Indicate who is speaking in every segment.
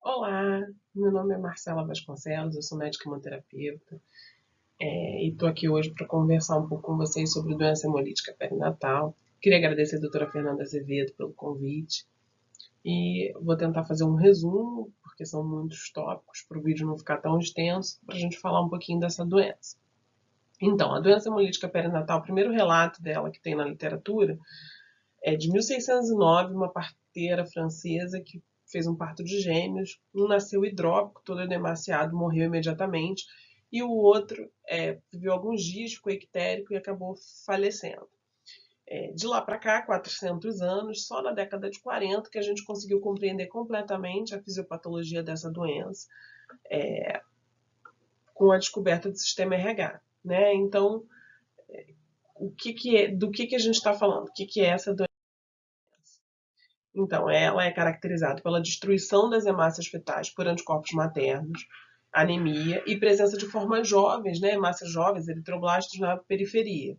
Speaker 1: Olá, meu nome é Marcela Vasconcelos, eu sou médica hemoterapeuta e estou aqui hoje para conversar um pouco com vocês sobre doença hemolítica perinatal. Queria agradecer a doutora Fernanda Azevedo pelo convite e vou tentar fazer um resumo, porque são muitos tópicos, para o vídeo não ficar tão extenso, para a gente falar um pouquinho dessa doença. Então, a doença hemolítica perinatal, o primeiro relato dela que tem na literatura é de 1609, uma parteira francesa que fez um parto de gêmeos, um nasceu hidrópico, todo edemaciado, morreu imediatamente, e o outro viveu alguns dias, ficou ictérico e acabou falecendo. De lá para cá, 400 anos, só na década de 40 que a gente conseguiu compreender completamente a fisiopatologia dessa doença, com a descoberta do sistema RH. Né? Então, do que a gente está falando? O que é essa doença? Então, ela é caracterizada pela destruição das hemácias fetais por anticorpos maternos, anemia e presença de formas jovens, né, hemácias jovens, eritroblastos na periferia.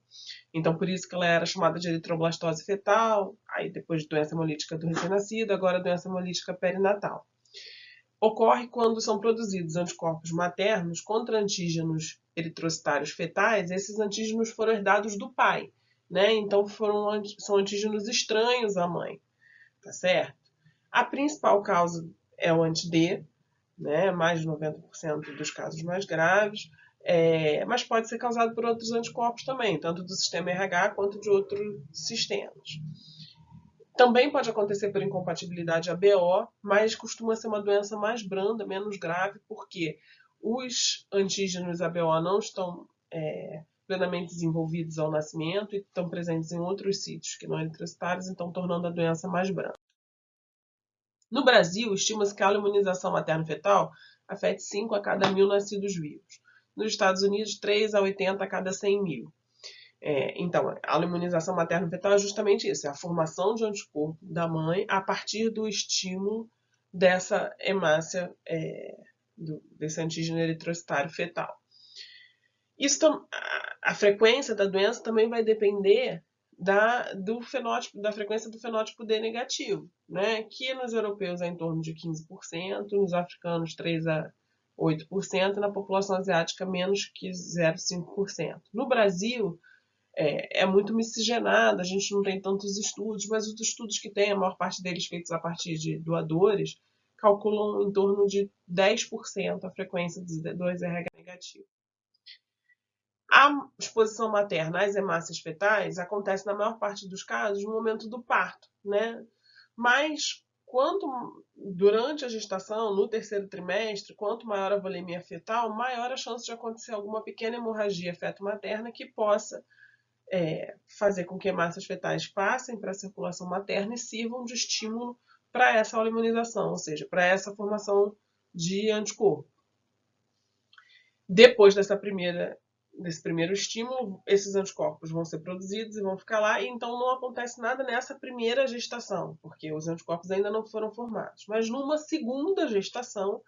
Speaker 1: Então, por isso que ela era chamada de eritroblastose fetal, aí depois de doença hemolítica do recém-nascido, agora doença hemolítica perinatal. Ocorre quando são produzidos anticorpos maternos contra antígenos eritrocitários fetais, esses antígenos foram herdados do pai, né? Então são antígenos estranhos à mãe, tá certo? A principal causa é o anti-D, né? Mais de 90% dos casos mais graves, mas pode ser causado por outros anticorpos também, tanto do sistema RH quanto de outros sistemas. Também pode acontecer por incompatibilidade ABO, mas costuma ser uma doença mais branda, menos grave, porque os antígenos ABO não estão plenamente desenvolvidos ao nascimento e estão presentes em outros sítios que não eritrocitários, então tornando a doença mais branda. No Brasil, estima-se que a imunização materno-fetal afete 5 a cada 1.000 nascidos vivos. Nos Estados Unidos, 3 a 80 a cada 100 mil. Então, a imunização materno-fetal é justamente isso, é a formação de anticorpo da mãe a partir do estímulo dessa hemácia, desse antígeno eritrocitário fetal. A frequência da doença também vai depender da frequência do fenótipo D negativo, né? Que nos europeus é em torno de 15%, nos africanos 3 a 8%, na população asiática menos que 0,5%. No Brasil, é muito miscigenado, a gente não tem tantos estudos, mas os estudos que tem, a maior parte deles feitos a partir de doadores, calculam em torno de 10% a frequência dos 2RH negativo. A exposição materna às hemácias fetais acontece na maior parte dos casos no momento do parto, né? Mas durante a gestação, no terceiro trimestre, quanto maior a volemia fetal, maior a chance de acontecer alguma pequena hemorragia feto-materna que possa fazer com que hemácias fetais passem para a circulação materna e sirvam de estímulo para essa imunização, ou seja, para essa formação de anticorpo. Depois desse primeiro estímulo, esses anticorpos vão ser produzidos e vão ficar lá, e então não acontece nada nessa primeira gestação, porque os anticorpos ainda não foram formados. Mas numa segunda gestação,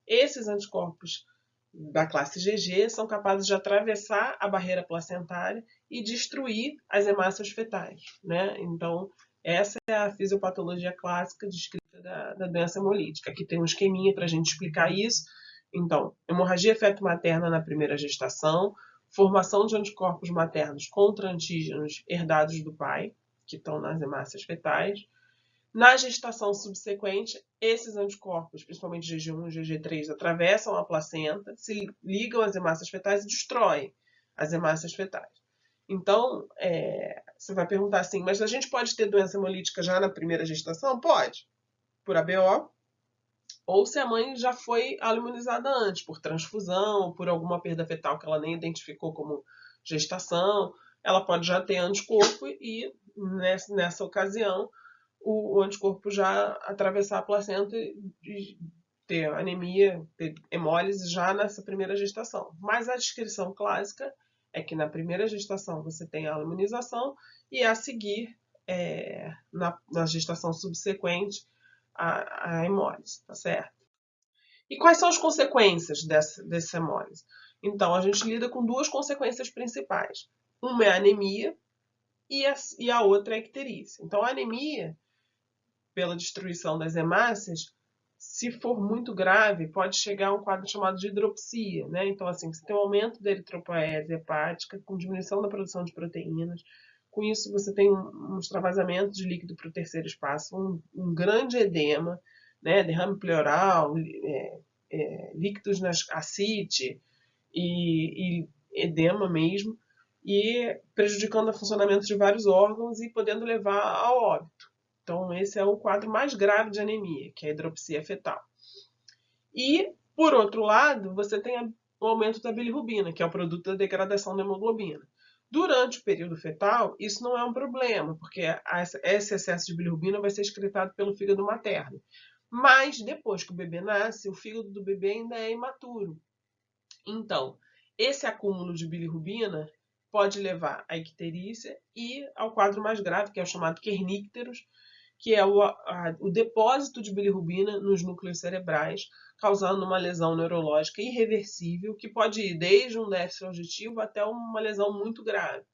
Speaker 1: esses anticorpos da classe GG são capazes de atravessar a barreira placentária e destruir as hemácias fetais, né? Então, essa é a fisiopatologia clássica descrita da doença hemolítica. Aqui tem um esqueminha para a gente explicar isso. Então, hemorragia feto-materna na primeira gestação, formação de anticorpos maternos contra antígenos herdados do pai, que estão nas hemácias fetais. Na gestação subsequente, esses anticorpos, principalmente GG1 e GG3, atravessam a placenta, se ligam às hemácias fetais e destroem as hemácias fetais. Então, você vai perguntar assim, mas a gente pode ter doença hemolítica já na primeira gestação? Pode, por ABO, ou se a mãe já foi imunizada antes, por transfusão, ou por alguma perda fetal que ela nem identificou como gestação, ela pode já ter anticorpo e, nessa ocasião, o anticorpo já atravessar a placenta e ter anemia, ter hemólise já nessa primeira gestação. Mas a descrição clássica é que na primeira gestação você tem a imunização e a seguir, na gestação subsequente, a hemólise, tá certo? E quais são as consequências dessa hemólise? Então, a gente lida com duas consequências principais. Uma é a anemia e a outra é a icterícia. Então, a anemia, pela destruição das hemácias, se for muito grave, pode chegar a um quadro chamado de hidropsia, né? Então, assim, você tem um aumento da eritropoese hepática, com diminuição da produção de proteínas. Com isso, você tem um extravasamento de líquido para o terceiro espaço, um grande edema, né? Derrame pleural, líquidos na ascite e edema mesmo, e prejudicando o funcionamento de vários órgãos e podendo levar ao óbito. Então, esse é o quadro mais grave de anemia, que é a hidropsia fetal. E, por outro lado, você tem o aumento da bilirrubina, que é o produto da degradação da hemoglobina. Durante o período fetal, isso não é um problema, porque esse excesso de bilirrubina vai ser excretado pelo fígado materno. Mas, depois que o bebê nasce, o fígado do bebê ainda é imaturo. Então, esse acúmulo de bilirrubina pode levar à icterícia e ao quadro mais grave, que é o chamado kernícteros, que é o depósito de bilirrubina nos núcleos cerebrais, causando uma lesão neurológica irreversível, que pode ir desde um déficit auditivo até uma lesão muito grave.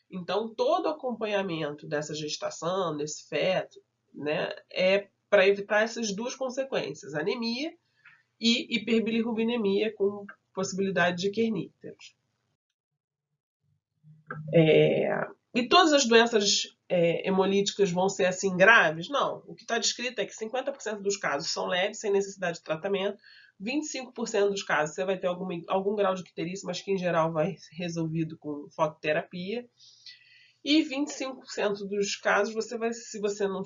Speaker 1: Então, todo o acompanhamento dessa gestação, desse feto, né, é para evitar essas duas consequências, anemia e hiperbilirrubinemia com possibilidade de kernícteros. E todas as doenças hemolíticas vão ser assim graves? Não. O que está descrito é que 50% dos casos são leves, sem necessidade de tratamento. 25% dos casos você vai ter algum grau de icterícia, mas que em geral vai ser resolvido com fototerapia. E 25% dos casos, se você não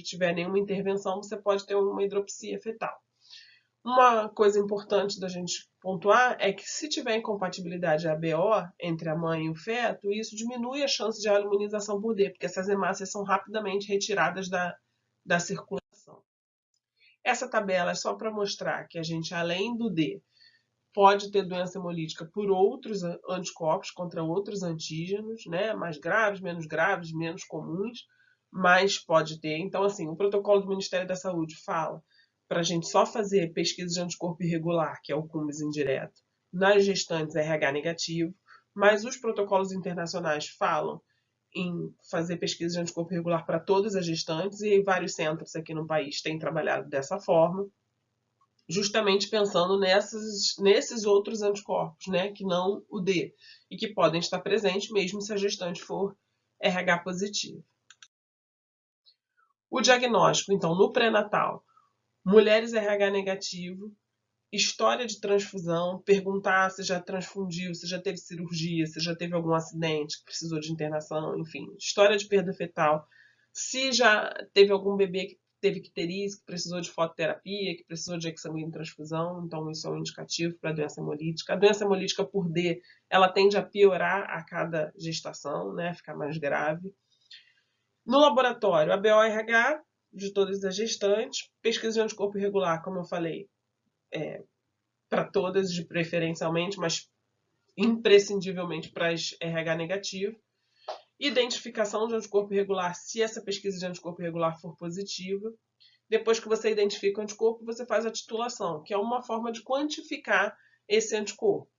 Speaker 1: tiver nenhuma intervenção, você pode ter uma hidropsia fetal. Uma coisa importante da gente pontuar é que se tiver incompatibilidade ABO entre a mãe e o feto, isso diminui a chance de aluminização por D, porque essas hemácias são rapidamente retiradas da circulação. Essa tabela é só para mostrar que a gente, além do D, pode ter doença hemolítica por outros anticorpos contra outros antígenos, né? Mais graves, menos comuns, mas pode ter. Então, assim, o protocolo do Ministério da Saúde fala para a gente só fazer pesquisa de anticorpo irregular, que é o CUMES indireto, nas gestantes RH negativo, mas os protocolos internacionais falam em fazer pesquisa de anticorpo irregular para todas as gestantes, e vários centros aqui no país têm trabalhado dessa forma, justamente pensando nesses outros anticorpos, né, que não o D, e que podem estar presentes mesmo se a gestante for RH positivo. O diagnóstico, então, no pré-natal, mulheres RH negativo, história de transfusão, perguntar se já transfundiu, se já teve cirurgia, se já teve algum acidente que precisou de internação, enfim, história de perda fetal, se já teve algum bebê que teve icterícia, que precisou de fototerapia, que precisou de exame transfusão, então isso é um indicativo para a doença hemolítica. A doença hemolítica por D, ela tende a piorar a cada gestação, né, ficar mais grave. No laboratório, a BORH de todas as gestantes, pesquisa de anticorpo irregular, como eu falei, para todas preferencialmente, mas imprescindivelmente para as RH negativo. Identificação de anticorpo irregular, se essa pesquisa de anticorpo irregular for positiva. Depois que você identifica o anticorpo, você faz a titulação, que é uma forma de quantificar esse anticorpo.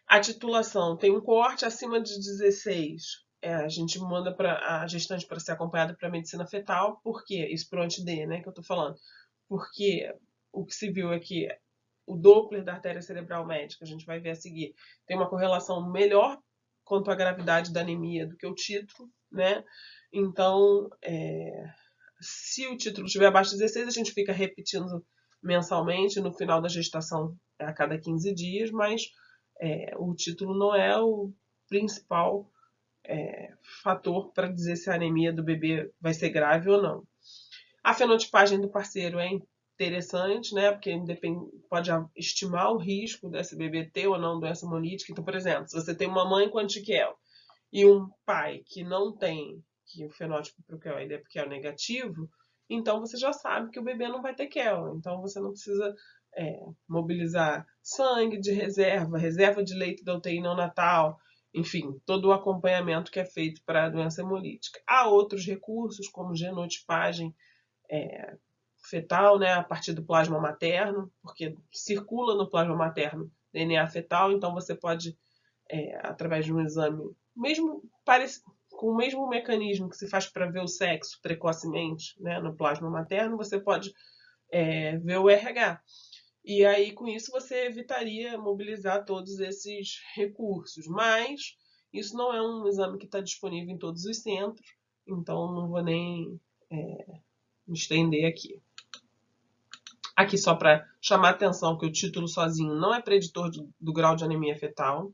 Speaker 1: A titulação tem um coorte acima de 16. A gente manda para a gestante para ser acompanhada para a medicina fetal. Por quê? Isso para o anti-D, né, que eu estou falando. Porque o que se viu é que o Doppler da artéria cerebral médica, a gente vai ver a seguir, tem uma correlação melhor quanto à gravidade da anemia do que o título, né? Então, se o título estiver abaixo de 16, a gente fica repetindo mensalmente, no final da gestação, a cada 15 dias, mas o título não é o principal fator para dizer se a anemia do bebê vai ser grave ou não. A fenotipagem do parceiro é interessante, né? Porque pode estimar o risco desse bebê ter ou não doença hemolítica. Então, por exemplo, se você tem uma mãe com antiquel e um pai que não tem, que o fenótipo para o QEL é QEL negativo, então você já sabe que o bebê não vai ter QEL. Então você não precisa mobilizar sangue de reserva de leite da UTI neonatal, enfim, todo o acompanhamento que é feito para a doença hemolítica. Há outros recursos, como genotipagem fetal, né, a partir do plasma materno, porque circula no plasma materno DNA fetal, então você pode, através de um exame, mesmo com o mesmo mecanismo que se faz para ver o sexo precocemente, né, no plasma materno, você pode ver o RH. E aí, com isso, você evitaria mobilizar todos esses recursos. Mas isso não é um exame que está disponível em todos os centros, então não vou nem me estender aqui. Aqui só para chamar a atenção que o título sozinho não é preditor do grau de anemia fetal.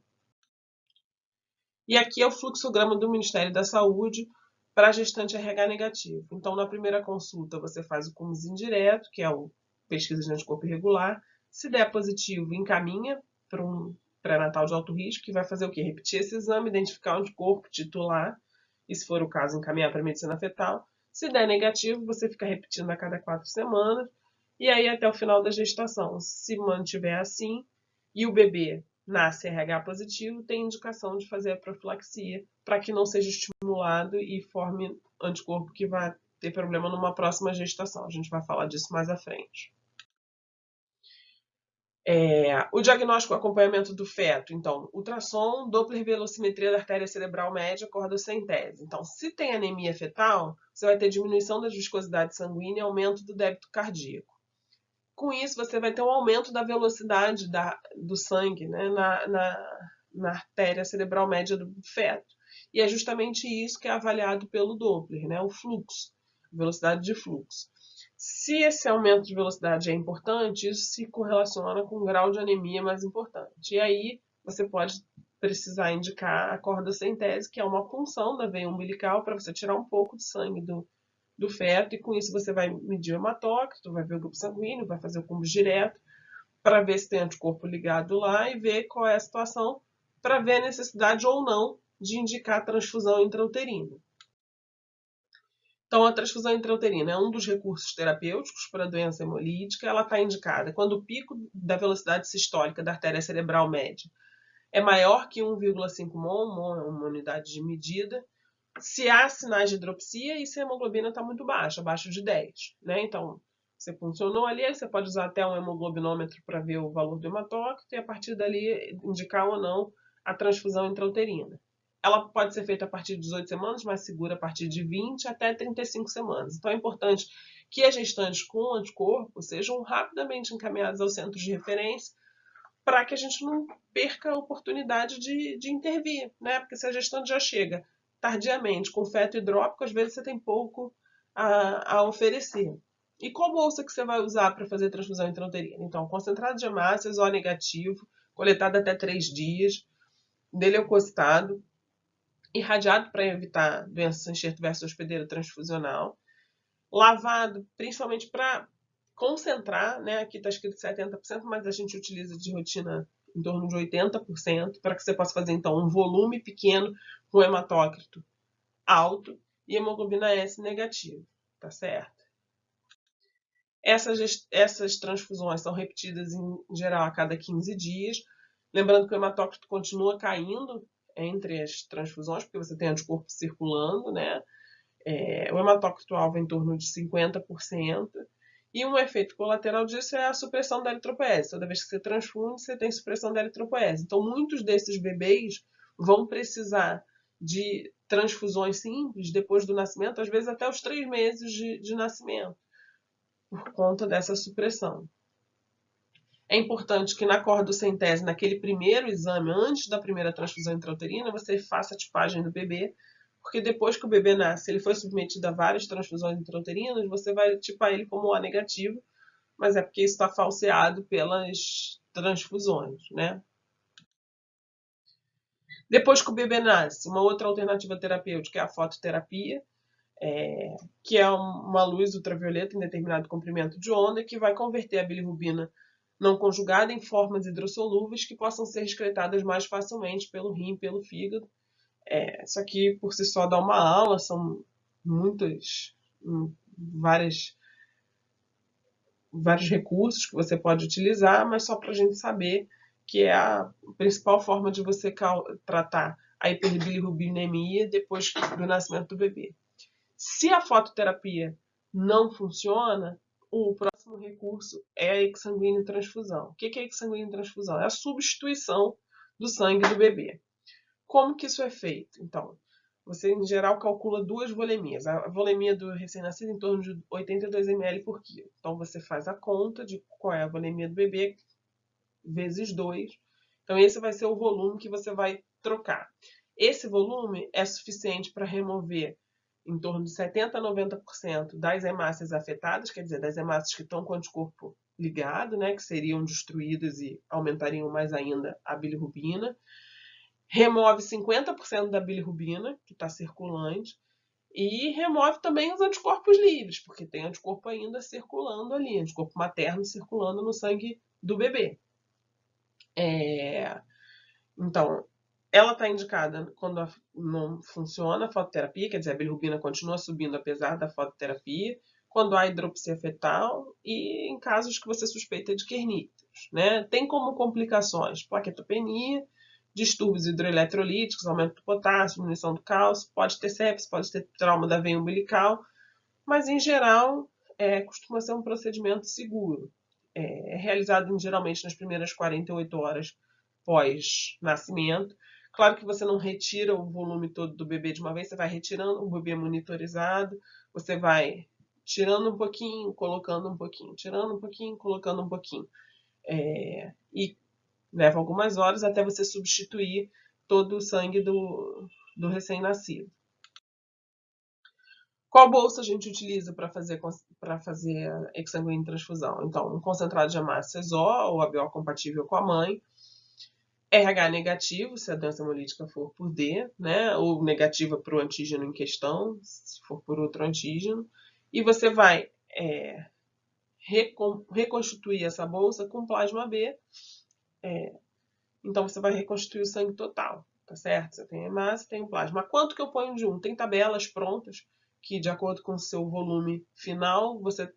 Speaker 1: E aqui é o fluxograma do Ministério da Saúde para gestante RH negativo. Então, na primeira consulta, você faz o CUMES indireto, que é o pesquisa de anticorpo irregular. Se der positivo, encaminha para um pré-natal de alto risco, que vai fazer o quê? Repetir esse exame, identificar o anticorpo titular, e se for o caso, encaminhar para a medicina fetal. Se der negativo, você fica repetindo a cada 4 semanas, e aí até o final da gestação. Se mantiver assim, e o bebê nasce RH positivo, tem indicação de fazer a profilaxia para que não seja estimulado e forme anticorpo que vai ter problema numa próxima gestação. A gente vai falar disso mais à frente. O diagnóstico e acompanhamento do feto, então, ultrassom, Doppler velocimetria da artéria cerebral média, cordocentese. Então, se tem anemia fetal, você vai ter diminuição da viscosidade sanguínea e aumento do débito cardíaco. Com isso, você vai ter um aumento da velocidade do sangue, né, na artéria cerebral média do feto. E é justamente isso que é avaliado pelo Doppler, né, o fluxo, velocidade de fluxo. Se esse aumento de velocidade é importante, isso se correlaciona com o grau de anemia mais importante. E aí você pode precisar indicar a cordocentese, que é uma punção da veia umbilical para você tirar um pouco de sangue do feto, e com isso você vai medir o hematócrito, vai ver o grupo sanguíneo, vai fazer o CUMES direto, para ver se tem anticorpo ligado lá e ver qual é a situação, para ver a necessidade ou não de indicar transfusão intrauterina. Então, a transfusão intrauterina é um dos recursos terapêuticos para a doença hemolítica. Ela está indicada quando o pico da velocidade sistólica da artéria cerebral média é maior que 1,5 mol, é uma unidade de medida, se há sinais de hidropsia e se a hemoglobina está muito baixa, abaixo de 10. Né? Então, você funcionou ali, você pode usar até um hemoglobinômetro para ver o valor do hematócrito e a partir dali indicar ou não a transfusão intrauterina. Ela pode ser feita a partir de 18 semanas, mais segura a partir de 20 até 35 semanas. Então é importante que as gestantes com anticorpo sejam rapidamente encaminhadas aos centros de referência para que a gente não perca a oportunidade de intervir, né? Porque se a gestante já chega tardiamente com feto hidrópico, às vezes você tem pouco a oferecer. E qual bolsa que você vai usar para fazer transfusão intrauterina? Então, concentrado de hemácias, O negativo, coletado até 3 dias, deleucocitado, irradiado para evitar doença enxerto versus hospedeira transfusional, lavado principalmente para concentrar, né? Aqui está escrito 70%, mas a gente utiliza de rotina em torno de 80%, para que você possa fazer então um volume pequeno com hematócrito alto e hemoglobina S negativa, tá certo? Essas transfusões são repetidas em geral a cada 15 dias, lembrando que o hematócrito continua caindo entre as transfusões, porque você tem anticorpo circulando, né? O hematócrito alvo é em torno de 50%, e um efeito colateral disso é a supressão da eritropoese. Toda vez que você transfunde, você tem supressão da eritropoese. Então, muitos desses bebês vão precisar de transfusões simples depois do nascimento, às vezes até os 3 meses de nascimento, por conta dessa supressão. É importante que na cordocentese, naquele primeiro exame, antes da primeira transfusão intrauterina, você faça a tipagem do bebê, porque depois que o bebê nasce, ele foi submetido a várias transfusões intrauterinas, você vai tipar ele como O negativo, mas é porque isso está falseado pelas transfusões, né? Depois que o bebê nasce, uma outra alternativa terapêutica é a fototerapia, que é uma luz ultravioleta em determinado comprimento de onda que vai converter a bilirrubina não conjugada em formas hidrossolúveis que possam ser excretadas mais facilmente pelo rim e pelo fígado. Isso aqui por si só dá uma aula, são vários recursos que você pode utilizar, mas só para a gente saber que é a principal forma de você tratar a hiperbilirrubinemia depois do nascimento do bebê. Se a fototerapia não funciona, o próximo recurso é a exsanguíneo transfusão. O que é exsanguíneo transfusão? É a substituição do sangue do bebê. Como que isso é feito? Então, você em geral calcula 2 volemias. A volemia do recém-nascido em torno de 82 ml por quilo. Então você faz a conta de qual é a volemia do bebê vezes 2. Então esse vai ser o volume que você vai trocar. Esse volume é suficiente para remover em torno de 70 a 90% das hemácias afetadas, quer dizer, das hemácias que estão com o anticorpo ligado, né, que seriam destruídas e aumentariam mais ainda a bilirrubina. Remove 50% da bilirrubina, que está circulante, e remove também os anticorpos livres, porque tem anticorpo ainda circulando ali, anticorpo materno circulando no sangue do bebê. Então, ela está indicada quando não funciona a fototerapia, quer dizer, a bilirrubina continua subindo apesar da fototerapia, quando há hidropsia fetal e em casos que você suspeita de kerníticos, né? Tem como complicações plaquetopenia, distúrbios hidroeletrolíticos, aumento do potássio, diminuição do cálcio, pode ter sepsis, pode ter trauma da veia umbilical, mas em geral costuma ser um procedimento seguro. É realizado geralmente nas primeiras 48 horas pós-nascimento. Claro que você não retira o volume todo do bebê de uma vez, você vai retirando, o bebê é monitorizado, você vai tirando um pouquinho, colocando um pouquinho, tirando um pouquinho, colocando um pouquinho. E leva algumas horas até você substituir todo o sangue do recém-nascido. Qual bolsa a gente utiliza para fazer exsanguínea transfusão? Então, um concentrado de hemácias O ou ABO compatível com a mãe, RH negativo, se a doença hemolítica for por D, né? Ou negativa para o antígeno em questão, se for por outro antígeno. E você vai reconstituir essa bolsa com plasma B. Então, você vai reconstituir o sangue total, tá certo? Você tem a hemácia, tem o plasma. Quanto que eu ponho de um? Tem tabelas prontas que, de acordo com o seu volume final, você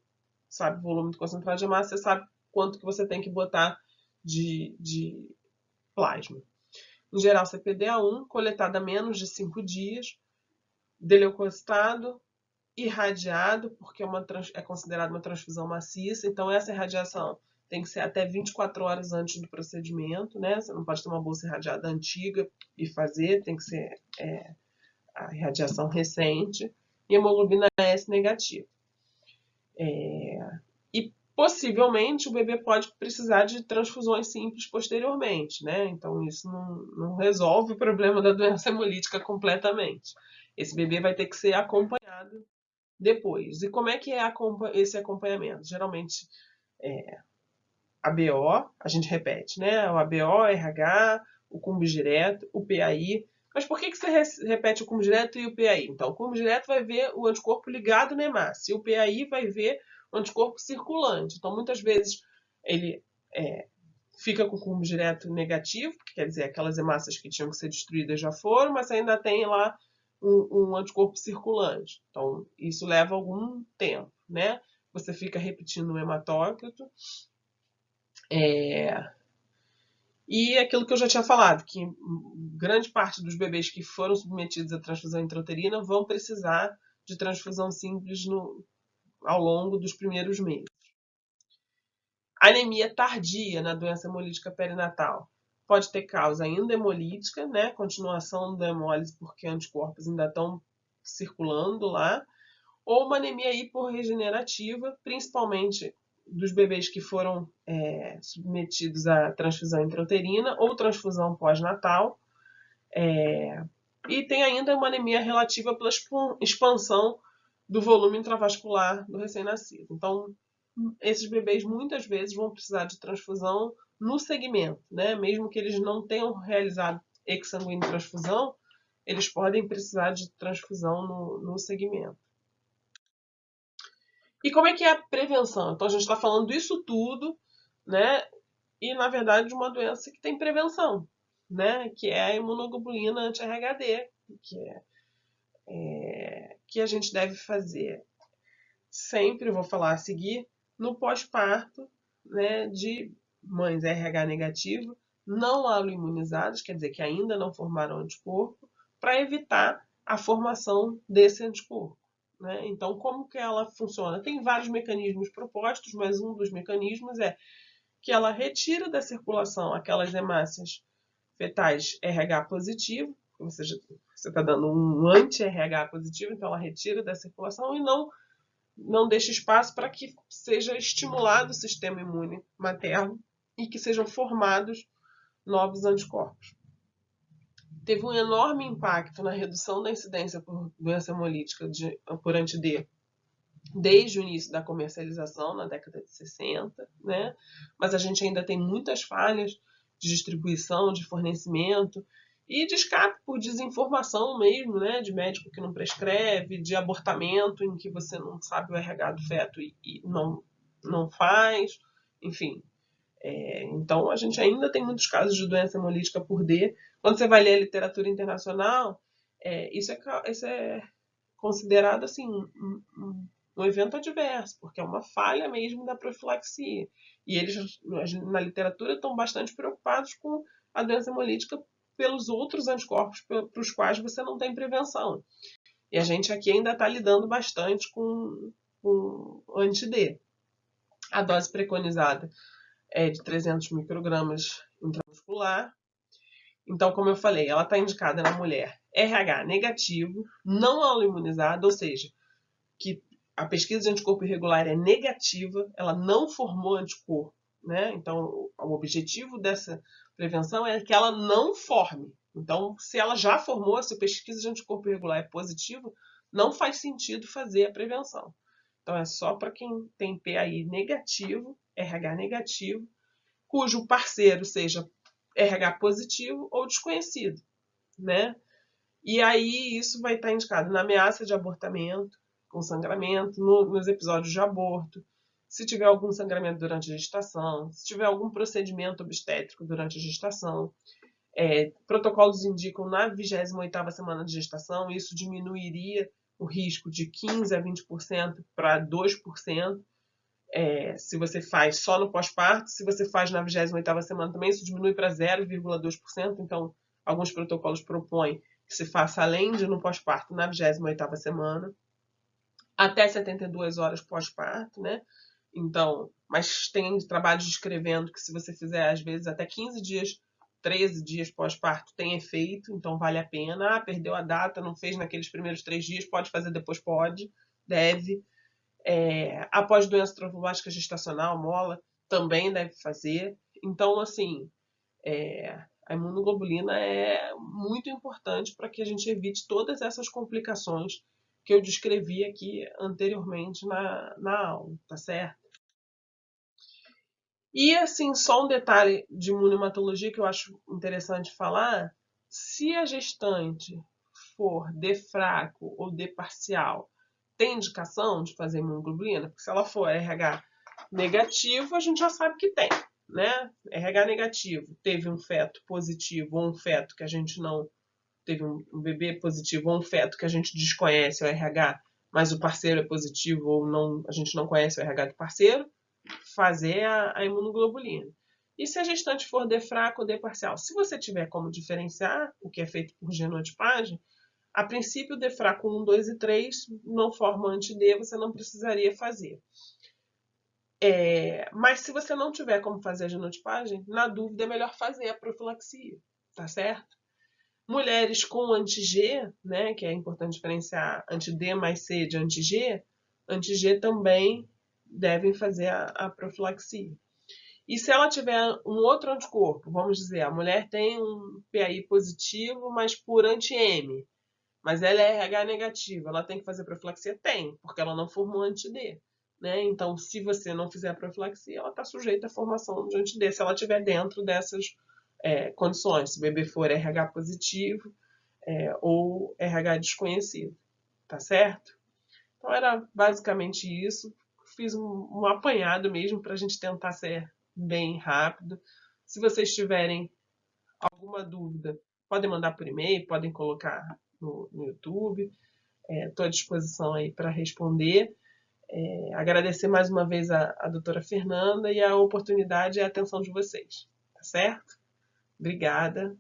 Speaker 1: sabe o volume do concentrado de hemácia, você sabe quanto que você tem que botar de plasma. Em geral, CPDA1, coletado a menos de 5 dias, deleucocitado, irradiado, porque é considerado uma transfusão maciça, então essa irradiação tem que ser até 24 horas antes do procedimento, né? Você não pode ter uma bolsa irradiada antiga e fazer, tem que ser a irradiação recente, e hemoglobina S negativa. E possivelmente o bebê pode precisar de transfusões simples posteriormente, né? Então isso não resolve o problema da doença hemolítica completamente. Esse bebê vai ter que ser acompanhado depois. E como é que é esse acompanhamento? Geralmente ABO, a gente repete, né? O ABO, RH, o cumbo direto, o PAI. Mas por que você repete o cumbo direto e o PAI? Então, o cumbo direto vai ver o anticorpo ligado na hemácia, e o PAI vai ver o anticorpo circulante. Então, muitas vezes, ele fica com o cumbo direto negativo, que quer dizer, aquelas hemácias que tinham que ser destruídas já foram, mas ainda tem lá um anticorpo circulante. Então, isso leva algum tempo, né? Você fica repetindo o hematócrito. E aquilo que eu já tinha falado, que grande parte dos bebês que foram submetidos à transfusão intrauterina vão precisar de transfusão simples ao longo dos primeiros meses. Anemia tardia na doença hemolítica perinatal pode ter causa ainda hemolítica, né? Continuação da hemólise porque anticorpos ainda estão circulando lá, ou uma anemia hiporregenerativa, principalmente dos bebês que foram submetidos à transfusão intrauterina ou transfusão pós-natal. E tem ainda uma anemia relativa pela expansão do volume intravascular do recém-nascido. Então, esses bebês muitas vezes vão precisar de transfusão no segmento, né? Mesmo que eles não tenham realizado exsanguínea transfusão, eles podem precisar de transfusão no segmento. E como é que é a prevenção? Então a gente está falando disso tudo, né? E na verdade de uma doença que tem prevenção, né? Que é a imunoglobulina anti-RHD, que a gente deve fazer sempre, vou falar a seguir, no pós-parto, né? De mães RH negativo, não aloimunizadas, quer dizer que ainda não formaram anticorpo, para evitar a formação desse anticorpo. Né? Então, como que ela funciona? Tem vários mecanismos propostos, mas um dos mecanismos é que ela retira da circulação aquelas hemácias fetais RH positivo, ou seja, Você está dando um anti-RH positivo, então ela retira da circulação e não deixa espaço para que seja estimulado o sistema imune materno e que sejam formados novos anticorpos. Teve um enorme impacto na redução da incidência por doença hemolítica por anti-D desde o início da comercialização, na década de 60, né? Mas a gente ainda tem muitas falhas de distribuição, de fornecimento e de escape por desinformação mesmo, né? De médico que não prescreve, de abortamento em que você não sabe o RH do feto e não faz, enfim. Então, a gente ainda tem muitos casos de doença hemolítica por D. Quando você vai ler a literatura internacional, isso é considerado assim, um evento adverso, porque é uma falha mesmo da profilaxia. E eles, na literatura, estão bastante preocupados com a doença hemolítica pelos outros anticorpos para os quais você não tem prevenção. E a gente aqui ainda está lidando bastante com anti-D. A dose preconizada é de 300 microgramas intramuscular. Então, como eu falei, ela está indicada na mulher RH negativo, não autoimunizada, ou seja, que a pesquisa de anticorpo irregular é negativa, ela não formou anticorpo, né? Então, o objetivo dessa prevenção é que ela não forme. Então, se ela já formou, se a pesquisa de anticorpo irregular é positiva, não faz sentido fazer a prevenção. Então, é só para quem tem PAI negativo, RH negativo, cujo parceiro seja RH positivo ou desconhecido, né? E aí isso vai estar indicado na ameaça de abortamento, com sangramento, nos episódios de aborto, se tiver algum sangramento durante a gestação, se tiver algum procedimento obstétrico durante a gestação. Protocolos indicam na 28ª semana de gestação, isso diminuiria o risco de 15% a 20% para 2%. Se você faz só no pós-parto, se você faz na 28ª semana também, isso diminui para 0,2%. Então, alguns protocolos propõem que se faça além de no pós-parto, na 28ª semana, até 72 horas pós-parto, né? Então, mas tem trabalhos descrevendo que se você fizer, às vezes, até 15 dias, 13 dias pós-parto, tem efeito, então vale a pena. Perdeu a data, não fez naqueles primeiros 3 dias, pode fazer depois? Pode, deve. Após doença trombótica gestacional, mola, também deve fazer. Então, assim, a imunoglobulina é muito importante para que a gente evite todas essas complicações que eu descrevi aqui anteriormente na aula, tá certo? E, assim, só um detalhe de imunohematologia que eu acho interessante falar: se a gestante for D fraco ou D parcial, tem indicação de fazer imunoglobulina? Porque se ela for RH negativo, a gente já sabe que tem, né? RH negativo, teve um feto positivo ou um feto que a gente não... Teve um bebê positivo ou um feto que a gente desconhece o RH, mas o parceiro é positivo ou não, a gente não conhece o RH do parceiro, fazer a imunoglobulina. E se a gestante for D fraco ou D parcial? Se você tiver como diferenciar o que é feito por genotipagem, a princípio, D fraco 1, 2 e 3 não formam anti-D, você não precisaria fazer. Mas se você não tiver como fazer a genotipagem, na dúvida é melhor fazer a profilaxia, tá certo? Mulheres com anti-G, né, que é importante diferenciar anti-D mais C de anti-G também devem fazer a profilaxia. E se ela tiver um outro anticorpo, vamos dizer, a mulher tem um PAI positivo, mas por anti-M, mas ela é RH negativa, ela tem que fazer profilaxia? Tem, porque ela não formou anti-D. Né? Então, se você não fizer a profilaxia, ela está sujeita à formação de anti-D, se ela estiver dentro dessas condições, se o bebê for RH positivo ou RH desconhecido, tá certo? Então, era basicamente isso. Fiz um apanhado mesmo para a gente tentar ser bem rápido. Se vocês tiverem alguma dúvida, podem mandar por e-mail, podem colocar no YouTube. Estou à disposição aí para responder. Agradecer mais uma vez a doutora Fernanda e a oportunidade e a atenção de vocês. Tá certo? Obrigada.